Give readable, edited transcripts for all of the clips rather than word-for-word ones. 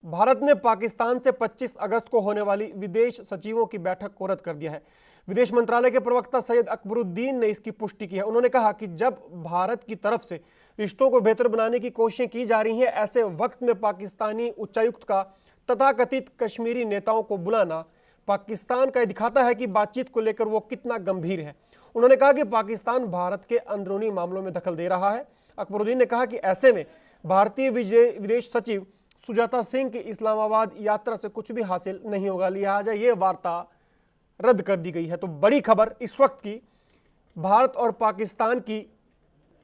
भारत ने पाकिस्तान से 25 अगस्त को होने वाली विदेश सचिवों की बैठक को रद्द कर दिया है। विदेश मंत्रालय के प्रवक्ता सैयद अकबरुद्दीन ने इसकी पुष्टि की है। उन्होंने कहा कि जब भारत की तरफ से रिश्तों को बेहतर बनाने की कोशिशें की जा रही हैं, ऐसे वक्त में पाकिस्तानी उच्चायुक्त का तथाकथित कश्मीरी नेताओं को बुलाना पाकिस्तान का दिखाता है कि बातचीत को लेकर वो कितना गंभीर है। उन्होंने कहा कि पाकिस्तान भारत के अंदरूनी मामलों में दखल दे रहा है। अकबरुद्दीन ने कहा कि ऐसे में भारतीय विदेश सचिव सुजाता सिंह की इस्लामाबाद यात्रा से कुछ भी हासिल नहीं होगा, लिहाजा ये वार्ता रद्द कर दी गई है। तो बड़ी खबर इस वक्त की, भारत और पाकिस्तान की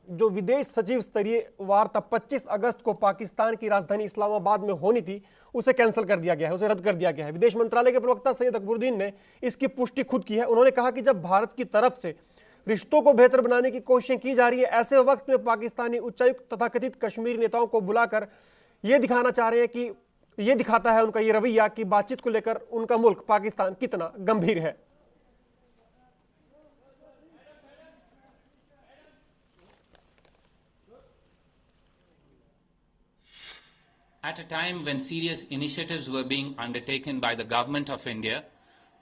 जो विदेश सचिव स्तरीय वार्ता 25 अगस्त को पाकिस्तान की राजधानी इस्लामाबाद में होनी थी, उसे कैंसिल कर दिया गया है, उसे रद्द कर दिया गया है। विदेश मंत्रालय के प्रवक्ता सैयद अकबरुद्दीन ने इसकी पुष्टि खुद की है। उन्होंने कहा कि जब भारत की तरफ से रिश्तों को बेहतर बनाने की कोशिशें की जा रही है, ऐसे वक्त में पाकिस्तानी उच्चायुक्त तथाकथित कश्मीरी नेताओं को बुलाकर ये दिखाना चाह रहे हैं कि ये दिखाता है उनका ये रवैया कि बातचीत को लेकर उनका मुल्क पाकिस्तान कितना गंभीर है। At a time when serious initiatives were being undertaken by the Government of India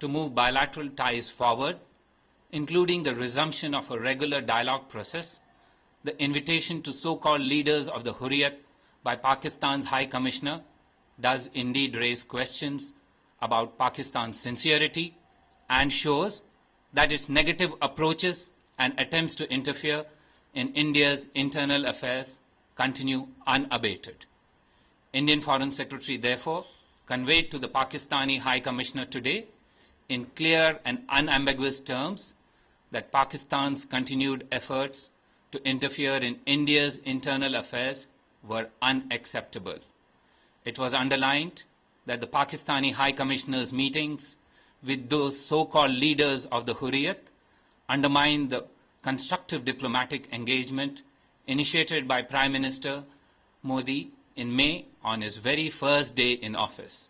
to move bilateral ties forward, including the resumption of a regular dialogue process, the invitation to so-called leaders of the Hurriyat by Pakistan's High Commissioner does indeed raise questions about Pakistan's sincerity and shows that its negative approaches and attempts to interfere in India's internal affairs continue unabated. Indian Foreign Secretary therefore conveyed to the Pakistani High Commissioner today in clear and unambiguous terms that Pakistan's continued efforts to interfere in India's internal affairs were unacceptable. It was underlined that the Pakistani High Commissioner's meetings with those so-called leaders of the Hurriyat undermined the constructive diplomatic engagement initiated by Prime Minister Modi in May on his very first day in office.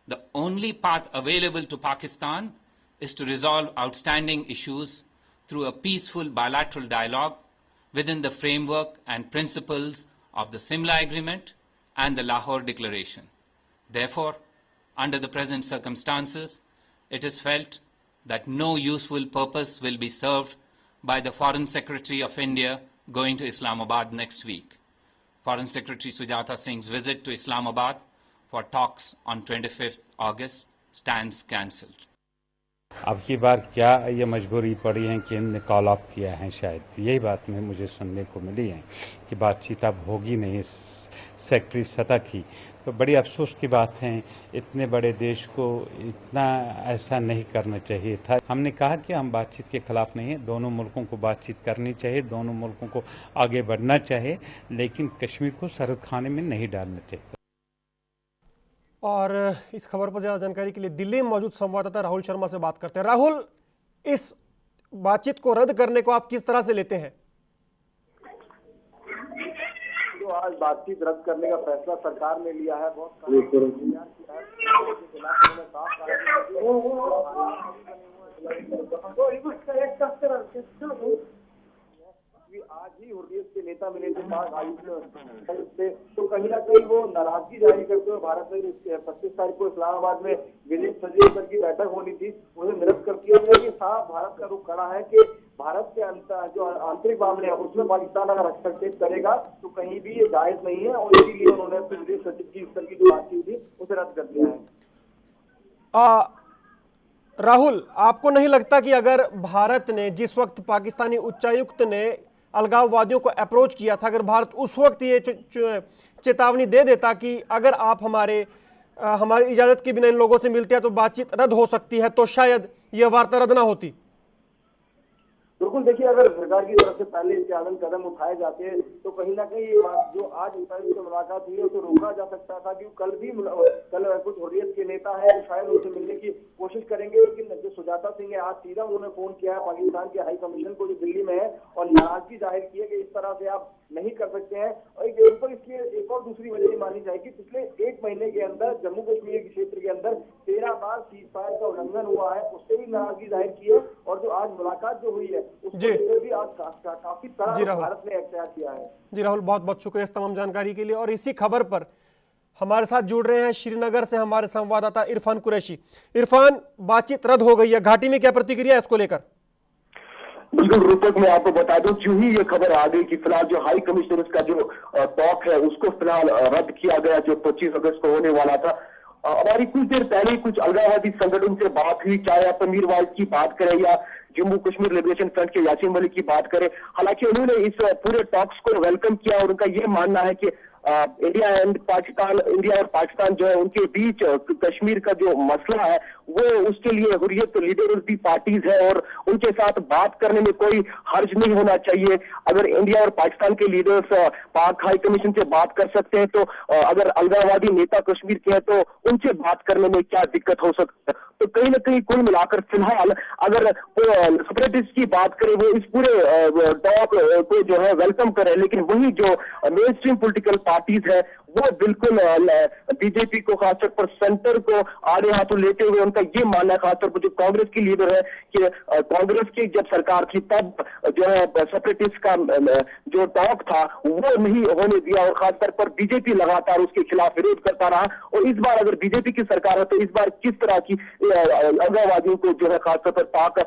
The only path available to Pakistan is to resolve outstanding issues through a peaceful bilateral dialogue within the framework and principles of the Simla Agreement and the Lahore Declaration. Therefore, under the present circumstances, it is felt that no useful purpose will be served by the Foreign Secretary of India going to Islamabad next week. Foreign Secretary Sujata Singh's visit to Islamabad for talks on 25th August stands cancelled. अब की बार क्या ये मजबूरी पड़ी है कि इनने call of किया है, शायद यही बात में मुझे सुनने को मिली है कि बातचीत अब होगी नहीं सेक्रेटरी सतह की। तो बड़ी अफसोस की बात है, इतने बड़े देश को इतना ऐसा नहीं करना चाहिए था। हमने कहा कि हम बातचीत के खिलाफ नहीं है, दोनों मुल्कों को बातचीत करनी चाहिए, दोनों मुल्कों को आगे बढ़ना चाहिए, लेकिन कश्मीर को सरहद खाने में नहीं डालना चाहिए। और इस खबर पर ज़्यादा जानकारी के लिए दिल्ली में मौजूद संवाददाता राहुल शर्मा से बात करते हैं। राहुल, इस बातचीत को रद्द करने को आप किस तरह से लेते हैं? जो आज बातचीत रद्द करने का फैसला सरकार ने लिया है, बहुत आज ही हुर्रियत के नेता मिले थे से, तो कहीं ना कहीं वो नाराजगी जाहिर करते हुए भारत में 25 तारीख को इस्लामाबाद में विदेश सचिव स्तर की बैठक होनी थी, उन्हें निरस्त कर दिया गया कि साफ भारत का रुख खड़ा है कि भारत के जो आंतरिक मामले हैं उसमें पाकिस्तान अगर हस्तक्षेप करेगा तो कहीं भी ये जायज नहीं है, और इसीलिए उन्होंने विदेश सचिव की स्तर की जो बातचीत थी उसे रद्द कर दिया है। राहुल, आपको नहीं लगता कि अगर भारत ने जिस वक्त पाकिस्तानी उच्चायुक्त ने अलगाववादियों को अप्रोच किया था, अगर भारत उस वक्त ये चेतावनी दे देता कि अगर आप हमारी इजाजत के बिना इन लोगों से मिलते हैं तो बातचीत रद्द हो सकती है, तो शायद यह वार्ता रद्द ना होती? बिल्कुल, देखिए, अगर सरकार की तरफ से पहले इसके आगे कदम उठाए जाते तो कहीं ना कहीं ये बात जो आज उच्चायुक्त से मुलाकात हुई है उसे रोका जा सकता था, कि कल कुछ हुर्रियत के नेता है शायद उनसे मिलने की कोशिश करेंगे, लेकिन जो सुजाता सिंह है आज सीधा उन्होंने फोन किया है पाकिस्तान के हाई कमीशन को जो दिल्ली में है और नाराजगी जाहिर की है कि इस तरह से आप नहीं कर सकते हैं। और इसलिए एक और दूसरी वजह ये मानी जाएगी, पिछले 1 महीने के अंदर जम्मू कश्मीर के क्षेत्र के अंदर 13 बार सीज फायर का उल्लंघन हुआ है, उससे भी नाराजगी जाहिर की है, और जो आज मुलाकात जो हुई है उसको भी आज काफी तरह भारत ने एहतियात किया है। जी राहुल, बहुत बहुत शुक्रिया इस तमाम जानकारी के लिए। और इसी खबर पर हमारे साथ जुड़ रहे हैं श्रीनगर से हमारे संवाददाता इरफान कुरैशी। इरफान, बातचीत रद्द हो गई है, घाटी में क्या प्रतिक्रिया है इसको लेकर? बिल्कुल रूपक, मैं आपको बता दूं, क्यों ही ये खबर आ गई कि फिलहाल जो हाई कमिश्नर का जो टॉक है उसको फिलहाल रद्द किया गया, जो 25 अगस्त को होने वाला था। हमारी कुछ देर पहले कुछ अलगाववादी संगठन से बात हुई, चाहे आप मीरवाइज की बात करें या जम्मू कश्मीर लिबरेशन फ्रंट के यासीन मलिक की बात करें। हालांकि उन्होंने इस पूरे टॉक्स को वेलकम किया और उनका ये मानना है कि इंडिया और पाकिस्तान जो है उनके बीच कश्मीर का जो मसला है वो उसके लिए हुर्रियत लीडर दी पार्टीज है और उनके साथ बात करने में कोई हर्ज नहीं होना चाहिए। अगर इंडिया और पाकिस्तान के लीडर्स पाक हाई कमीशन से बात कर सकते हैं तो अगर अलगाववादी नेता कश्मीर के हैं तो उनसे बात करने में क्या दिक्कत हो सकती है। तो कहीं ना कहीं कुल मिलाकर फिलहाल अगर सेपरेटिस्ट की बात करें वो इस पूरे टॉक को जो है वेलकम करें, लेकिन वही जो मेन स्ट्रीम पॉलिटिकल पार्टीज है वो बिल्कुल बीजेपी को खासतौर पर सेंटर को आड़े हाथों लेते हुए उनका ये मानना है, खासतौर पर जो कांग्रेस की लीडर है कि कांग्रेस की जब सरकार थी तब जो है सेपरेटिस्ट का जो टॉक था वो नहीं होने दिया और खासतौर पर बीजेपी लगातार उसके खिलाफ विरोध करता रहा। और इस बार अगर बीजेपी की सरकार है तो इस बार किस तरह की अलगाववादियों को जो है खासतौर पर पाक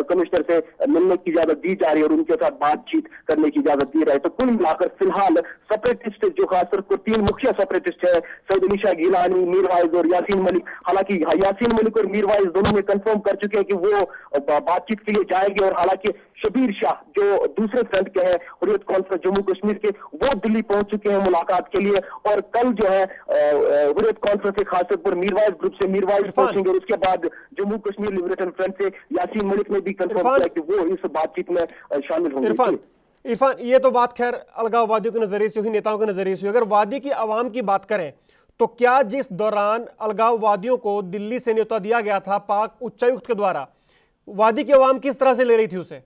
कमिश्नर से मिलने की इजाजत दी जा रही है और उनके साथ बातचीत करने की इजाजत दी रही है। तो कुल मिलाकर फिलहाल सेपरेटिस्ट जो खासतौर पर 3 मुख्य सेपरेटिस्ट है, सईद अली शाह गिलानी, मीरवाइज और यासीन मलिक। हालांकि यासीन मलिक और मीरवाइज दोनों में कंफर्म कर चुके हैं कि वो बातचीत के लिए जाएंगे और हालांकि शबीर शाह जो दूसरे फ्रंट के हैं हुर्रियत कॉन्फ्रेंस जम्मू कश्मीर के, वो दिल्ली पहुंच चुके हैं मुलाकात के लिए और कल जो है हुर्रियत कॉन्फ्रेंस से खासतौर पर मीरवाइज ग्रुप से मीरवाइज पहुंचेंगे और उसके बाद जम्मू कश्मीर लिबरेशन फ्रंट से यासीन मलिक ने भी कंफर्म किया कि वो इस बातचीत में शामिल होंगे। इरफान, ये तो बात खैर अलगाववादियों के नजरिए से हुई, नेताओं के नजरिए से हुई। अगर वादी की आवाम की बात करें तो क्या जिस दौरान अलगाववादियों को दिल्ली से न्योता दिया गया था पाक उच्चायुक्त के द्वारा, वादी की आवाम किस तरह से ले रही थी उसे?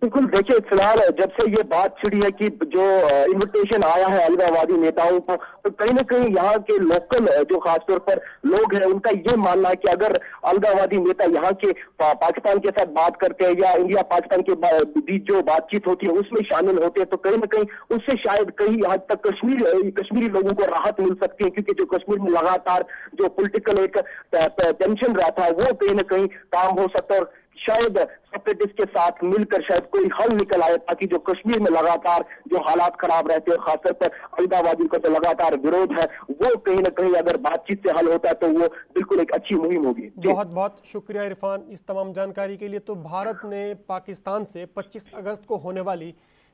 बिल्कुल, देखिए फिलहाल जब से ये बात छिड़ी है कि जो इन्विटेशन आया है अलगाववादी नेताओं को, तो कहीं ना कहीं यहाँ के लोकल जो खासतौर पर लोग हैं उनका ये मानना है कि अगर अलगाववादी नेता यहाँ के पाकिस्तान के साथ बात करते हैं या इंडिया पाकिस्तान के बीच जो बातचीत होती है उसमें शामिल होते हैं तो कहीं ना कहीं उससे शायद कहीं हद तक कश्मीरी लोगों को राहत मिल सकती है, क्योंकि जो कश्मीर में लगातार जो पॉलिटिकल एक टेंशन रहता है वो कहीं ना कहीं काम हो सकता है और शायद सेपरेटिस्ट के साथ मिलकर शायद कोई हल निकल आए, ताकि जो कश्मीर में लगातार जो हालात खराब रहते हैं खासतौर पर अलगाववादियों का जो लगातार विरोध है वो कहीं ना कहीं अगर बातचीत से हल होता है तो वो बिल्कुल एक अच्छी मुहिम होगी। बहुत बहुत शुक्रिया इरफान इस तमाम जानकारी के लिए। तो भारत ने पाकिस्तान से 25 अगस्त को होने वाली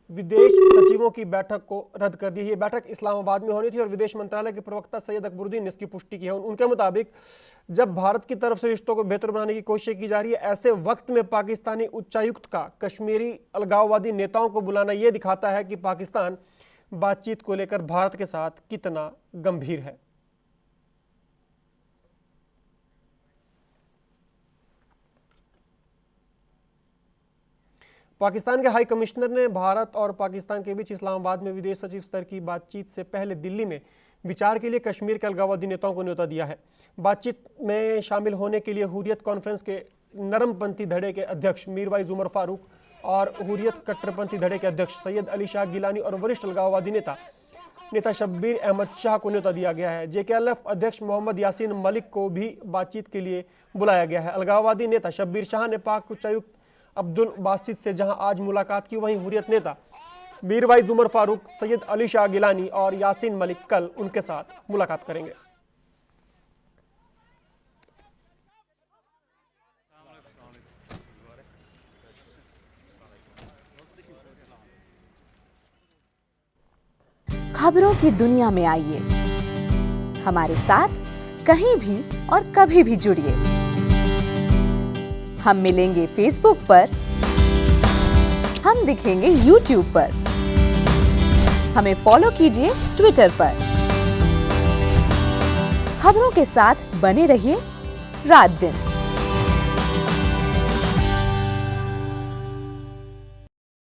विदेश सचिवों की बैठक को रद्द कर दी। ये बैठक इस्लामाबाद में होनी थी और विदेश मंत्रालय के प्रवक्ता सैयद अकबरुद्दीन ने इसकी पुष्टि की है। उनके मुताबिक जब भारत की तरफ से रिश्तों को बेहतर बनाने की कोशिश की जा रही है, ऐसे वक्त में पाकिस्तानी उच्चायुक्त का कश्मीरी अलगाववादी नेताओं को बुलाना यह दिखाता है कि पाकिस्तान बातचीत को लेकर भारत के साथ कितना गंभीर है। पाकिस्तान के हाई कमिश्नर ने भारत और पाकिस्तान के बीच इस्लामाबाद में विदेश सचिव स्तर की बातचीत से पहले दिल्ली में विचार के लिए कश्मीर के अलगाववादी नेताओं को न्योता दिया है। बातचीत में शामिल होने के लिए हुर्रियत कॉन्फ्रेंस के नरमपंथी धड़े के अध्यक्ष मीरवाइज उमर फारूक और हुर्रियत कट्टरपंथी धड़े के अध्यक्ष सैयद अली शाह गिलानी और वरिष्ठ अलगाववादी नेता शब्बीर अहमद शाह को न्योता दिया गया है। JKLF अध्यक्ष मोहम्मद यासीन मलिक को भी बातचीत के लिए बुलाया गया है। अलगाववादी नेता शब्बीर शाह ने पाक उच्चायुक्त अब्दुल बासित से जहां आज मुलाकात की, वहीं हुर्रियत नेता मीरवाइज उमर फारूक, सैयद अली शाह गिलानी और यासीन मलिक कल उनके साथ मुलाकात करेंगे। खबरों की दुनिया में आइए, हमारे साथ कहीं भी और कभी भी जुड़िए। हम मिलेंगे फेसबुक पर, हम दिखेंगे यूट्यूब पर, हमें फॉलो कीजिए ट्विटर पर। खबरों के साथ बने रहिए रात दिन।